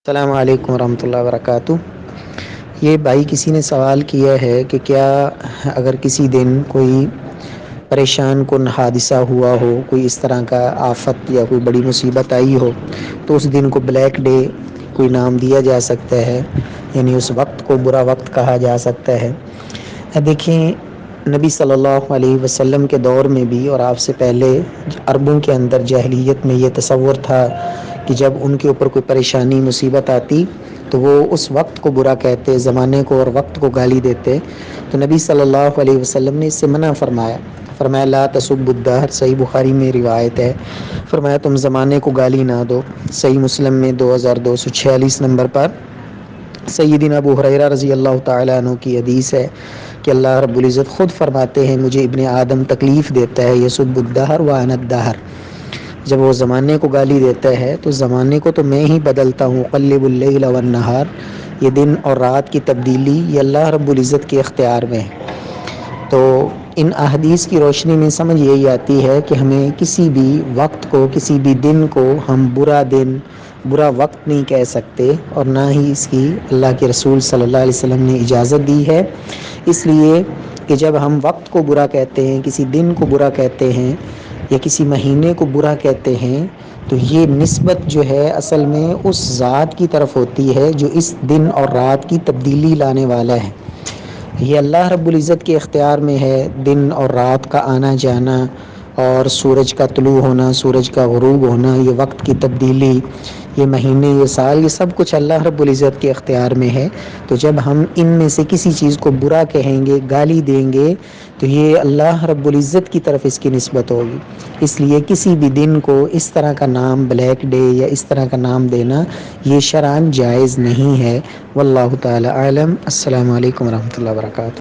السلام علیکم ورحمۃ اللہ وبرکاتہ۔ یہ بھائی کسی نے سوال کیا ہے کہ کیا اگر کسی دن کوئی پریشان کن حادثہ ہوا ہو، کوئی اس طرح کا آفت یا کوئی بڑی مصیبت آئی ہو، تو اس دن کو بلیک ڈے کوئی نام دیا جا سکتا ہے، یعنی اس وقت کو برا وقت کہا جا سکتا ہے۔ دیکھیں، نبی صلی اللہ علیہ وسلم کے دور میں بھی اور آپ سے پہلے عربوں کے اندر جاہلیت میں یہ تصور تھا کہ جب ان کے اوپر کوئی پریشانی مصیبت آتی تو وہ اس وقت کو برا کہتے، زمانے کو اور وقت کو گالی دیتے۔ تو نبی صلی اللہ علیہ وسلم نے اس سے منع فرمایا لا تسبوا الدہر، صحیح بخاری میں روایت ہے، فرمایا تم زمانے کو گالی نہ دو۔ صحیح مسلم میں 2246 نمبر پر سیدنا ابو ہریرہ رضی اللہ تعالی عنہ کی حدیث ہے کہ اللہ رب العزت خود فرماتے ہیں مجھے ابن آدم تکلیف دیتا ہے، یسب الدہر وانا الدہر۔ جب وہ زمانے کو گالی دیتا ہے تو زمانے کو تو میں ہی بدلتا ہوں، اقلب اللیل والنہار، یہ دن اور رات کی تبدیلی یہ اللہ رب العزت کے اختیار میں ہے۔ تو ان احادیث کی روشنی میں سمجھ یہی آتی ہے کہ ہمیں کسی بھی وقت کو، کسی بھی دن کو ہم برا دن، برا وقت نہیں کہہ سکتے، اور نہ ہی اس کی اللہ کے رسول صلی اللہ علیہ وسلم نے اجازت دی ہے۔ اس لیے کہ جب ہم وقت کو برا کہتے ہیں، کسی دن کو برا کہتے ہیں یا کسی مہینے کو برا کہتے ہیں، تو یہ نسبت جو ہے اصل میں اس ذات کی طرف ہوتی ہے جو اس دن اور رات کی تبدیلی لانے والا ہے۔ یہ اللہ رب العزت کے اختیار میں ہے، دن اور رات کا آنا جانا، اور سورج کا طلوع ہونا، سورج کا غروب ہونا، یہ وقت کی تبدیلی، یہ مہینے، یہ سال، یہ سب کچھ اللہ رب العزت کے اختیار میں ہے۔ تو جب ہم ان میں سے کسی چیز کو برا کہیں گے، گالی دیں گے، تو یہ اللہ رب العزت کی طرف اس کی نسبت ہوگی۔ اس لیے کسی بھی دن کو اس طرح کا نام، بلیک ڈے یا اس طرح کا نام دینا، یہ شرعاً جائز نہیں ہے۔ واللہ تعالی اعلم۔ السلام علیکم ورحمۃ اللہ وبرکاتہ۔